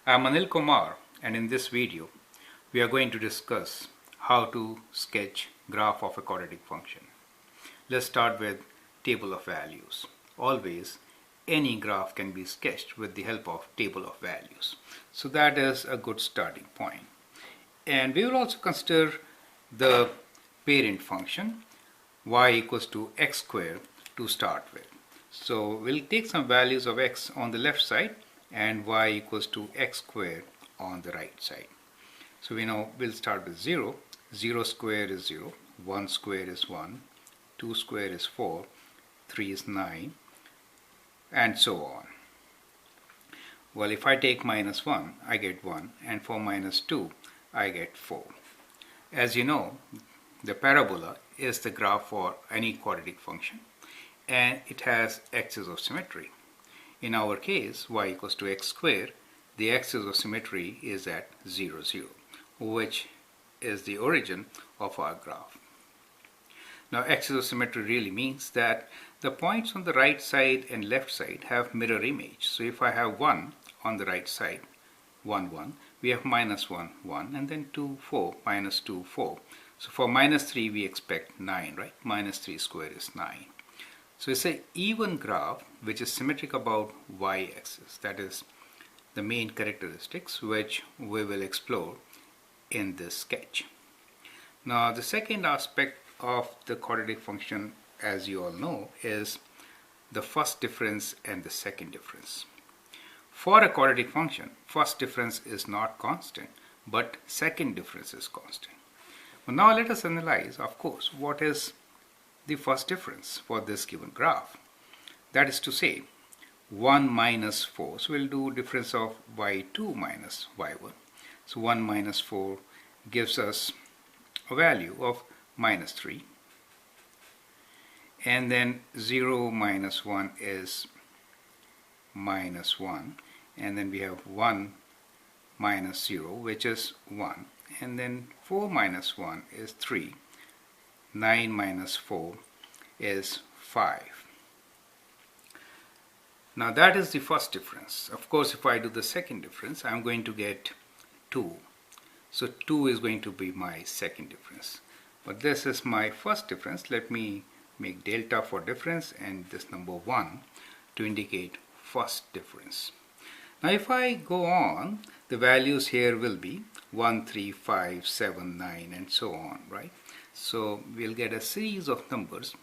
I'm Anil Kumar, and in this video we are going to discuss how to sketch graph of a quadratic function. Let's start with table of values. Always any graph can be sketched with the help of table of values. So that is a good starting point. And we will also consider the parent function y equals to x squared to start with. So we'll take some values of x on the left side and y equals to x squared on the right side. So we know we'll start with 0. 0 squared is 0, 1 squared is 1, 2 squared is 4, 3 is 9, and so on. Well, if I take minus 1, I get 1, and for minus 2, I get 4. As you know, the parabola is the graph for any quadratic function, and it has axis of symmetry. In our case, y equals to x squared, the axis of symmetry is at 0, 0, which is the origin of our graph. Now, axis of symmetry really means that the points on the right side and left side have mirror image. So if I have 1 on the right side, 1, 1, we have minus 1, 1, and then 2, 4, minus 2, 4. So for minus 3, we expect 9, right? Minus 3 squared is 9. So it's an even graph which is symmetric about y-axis. That is the main characteristics which we will explore in this sketch. Now, the second aspect of the quadratic function, as you all know, is the first difference and the second difference. For a quadratic function, first difference is not constant, but second difference is constant. Well, now let us analyze, of course, what is the first difference for this given graph. That is to say, 1 minus 4. So we'll do difference of y2 minus y1. So 1 minus 4 gives us a value of minus 3. And then 0 minus 1 is minus 1. And then we have 1 minus 0, which is 1. And then 4 minus 1 is 3. 9 minus 4 is 5. Now that is the first difference. Of course, if I do the second difference, I'm going to get 2. So 2 is going to be my second difference. But this is my first difference. Let me make delta for difference and this number 1 to indicate first difference. Now if I go on, the values here will be 1, 3, 5, 7, 9, and so on, right? So we'll get a series of numbers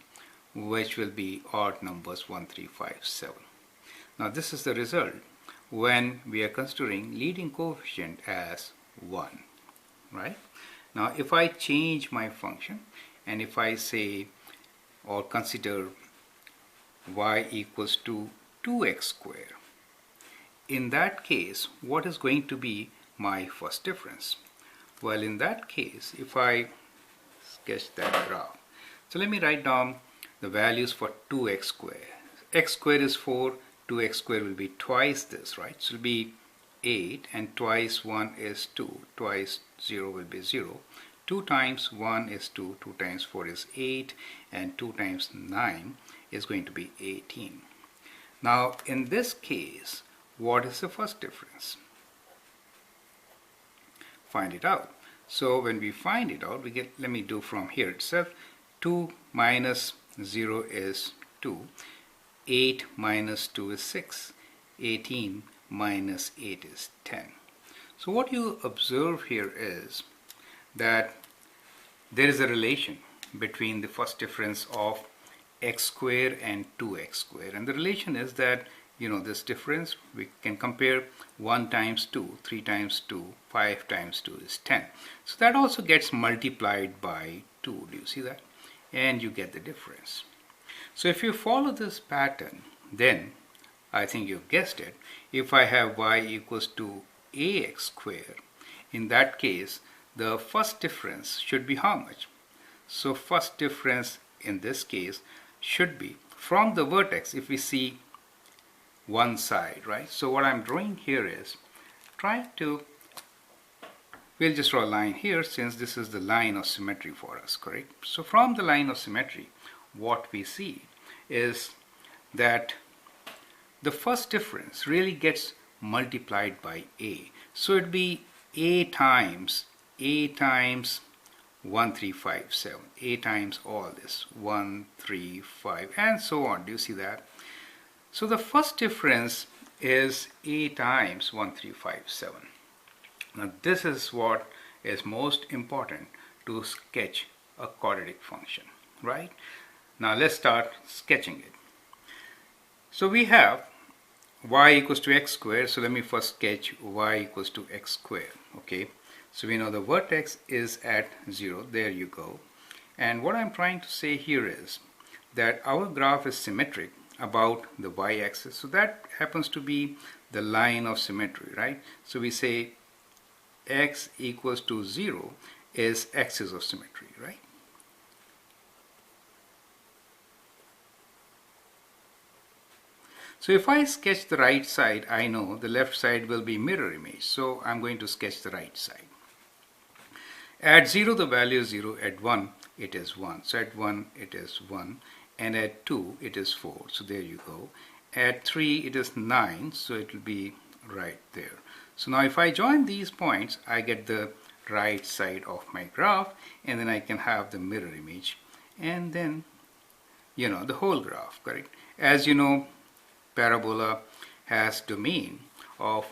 which will be odd numbers 1, 3, 5, 7. Now this is the result when we are considering leading coefficient as 1, right? Now if I change my function and if I say or consider y equals to 2x squared, in that case, what is going to be my first difference? Well, in that case, if I sketch that graph, so let me write down the values for 2x squared. X squared is 4, 2x squared will be twice this, right? So it will be 8, and twice 1 is 2, twice 0 will be 0. 2 times 1 is 2, 2 times 4 is 8, and 2 times 9 is going to be 18. Now, in this case, what is the first difference? Find it out. So when we find it out, we get, let me do from here itself. 2 minus 0 is 2. 8 minus 2 is 6. 18 minus 8 is 10. So what you observe here is that there is a relation between the first difference of x squared and 2x squared. And the relation is that, you know, this difference, we can compare 1 times 2, 3 times 2, 5 times 2 is 10. So that also gets multiplied by 2. Do you see that? And you get the difference. So if you follow this pattern, then I think you've guessed it. If I have y equals to ax squared, in that case, the first difference should be how much? So first difference in this case should be from the vertex, if we see one side, right? So what I'm drawing here is trying to, we'll just draw a line here since this is the line of symmetry for us, correct? So from the line of symmetry, what we see is that the first difference really gets multiplied by a. So it'd be a times 1357, a times all this 135 and so on. Do you see that? So the first difference is a times 1357. Now this is what is most important to sketch a quadratic function, right? Now let's start sketching it. So we have y equals to x squared. So let me first sketch y equals to x squared. Okay, so we know the vertex is at 0. There you go. And what I'm trying to say here is that our graph is symmetric about the y-axis. So that happens to be the line of symmetry, right? So we say x equals to 0 is axis of symmetry, right? So if I sketch the right side, I know the left side will be mirror image. So I'm going to sketch the right side. At 0 the value is 0, at 1 it is 1. So at 1 it is 1, and at 2 it is 4. So there you go. At 3 it is 9, so it will be right there. So now if I join these points, I get the right side of my graph, and then I can have the mirror image, and then the whole graph, correct? As you know, parabola has domain of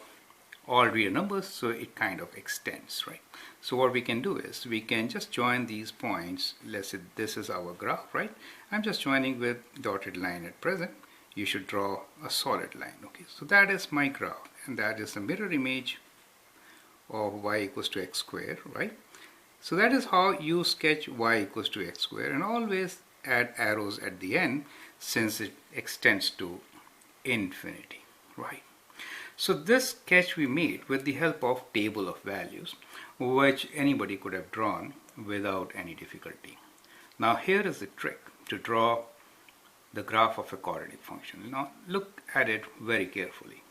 all real numbers, so it kind of extends, right? So what we can do is we can just join these points. Let's say this is our graph, right? I'm just joining with dotted line at present. You should draw a solid line. Okay, so that is my graph, and that is the mirror image of y equals to x squared, right? So that is how you sketch y equals to x squared, and always add arrows at the end since it extends to infinity, right? So this sketch we made with the help of table of values, which anybody could have drawn without any difficulty. Now here is the trick to draw the graph of a quadratic function. Now look at it very carefully.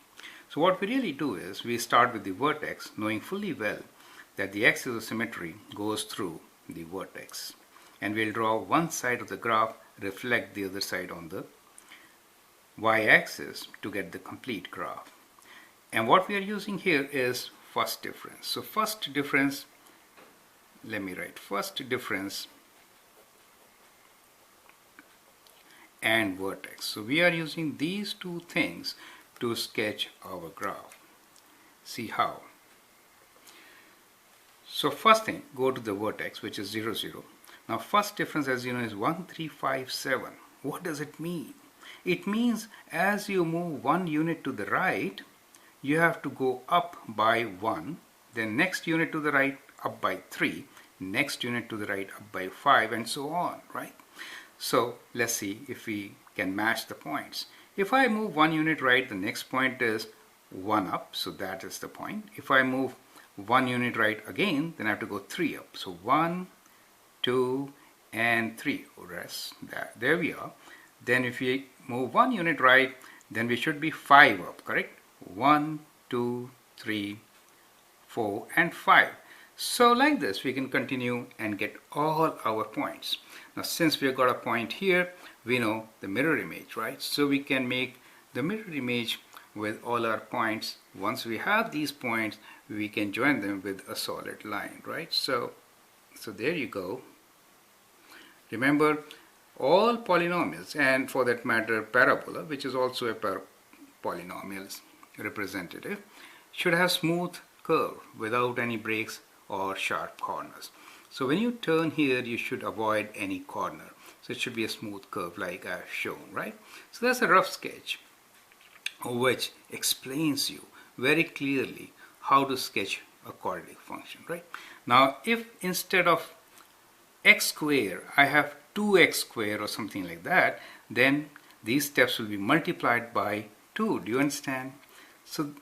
So what we really do is we start with the vertex, knowing fully well that the axis of symmetry goes through the vertex, and we'll draw one side of the graph reflect the other side on the y-axis to get the complete graph. And what we are using here is first difference. So first difference, let me write first difference and vertex. So we are using these two things to sketch our graph. See how? So first thing, go to the vertex, which is 0, 0. Now first difference, as you know, is 1357. What does it mean? It means as you move one unit to the right, you have to go up by 1, then next unit to the right up by 3, next unit to the right up by 5, and so on, right? So let's see if we can match the points. If I move one unit right, the next point is 1 up, so that is the point. If I move one unit right again, then I have to go 3 up. So 1, 2, and 3. There we are. Then if we move one unit right, then we should be 5 up, correct? 1, 2, 3, 4, and 5. So like this, we can continue and get all our points. Now since we've got a point here, we know the mirror image, right? So we can make the mirror image with all our points. Once we have these points, we can join them with a solid line, right? So there you go. Remember, all polynomials, and for that matter parabola, which is also a polynomial representative, should have smooth curve without any breaks or sharp corners. So when you turn here, you should avoid any corner. So it should be a smooth curve like I've shown, right? So that's a rough sketch which explains you very clearly how to sketch a quadratic function, right? Now if instead of x squared I have 2x squared or something like that, then these steps will be multiplied by 2. Do you understand? So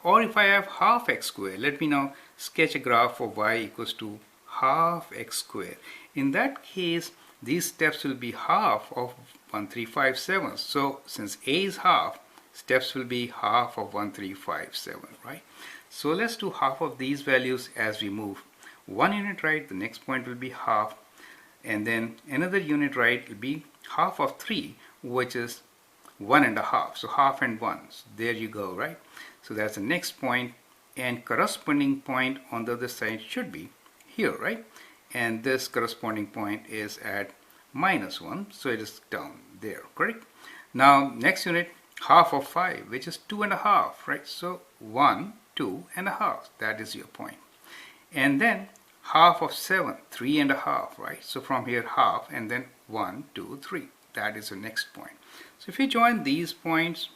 or if I have half x squared, let me now sketch a graph of y equals to half x squared. In that case, these steps will be half of 1357. So since a is half, steps will be half of 1357, right? So let's do half of these values as we move one unit right. The next point will be half, and then another unit right will be half of 3, which is 1 and a half. So half and 1. So there you go, right? So that's the next point, and corresponding point on the other side should be here, right? And this corresponding point is at -1, so it is down there, correct? Now next unit, half of 5, which is 2.5, right? So 1, 2.5, that is your point. And then half of 7, 3.5, right? So from here half, and then 1, 2, 3, that is the next point. So if you join these points,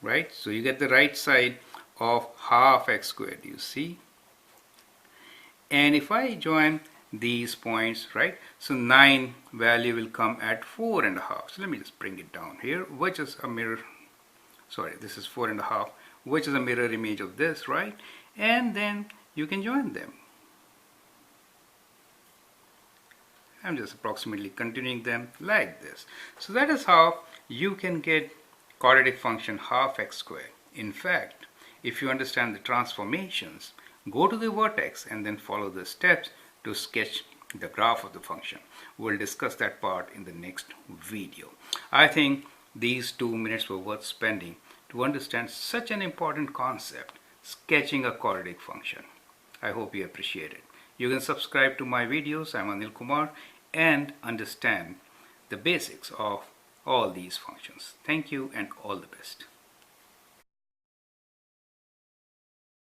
right, so you get the right side of half x squared, you see. And if I join these points, right, so 9 value will come at 4.5. So let me just bring it down here, which is a mirror, sorry, this is 4.5, which is a mirror image of this, right? And then you can join them. I'm just approximately continuing them like this. So that is how you can get quadratic function half x squared. In fact, if you understand the transformations, go to the vertex and then follow the steps to sketch the graph of the function. We'll discuss that part in the next video. I think these 2 minutes were worth spending to understand such an important concept, sketching a quadratic function. I hope you appreciate it. You can subscribe to my videos. I'm Anil Kumar, and understand the basics of all these functions. Thank you and all the best.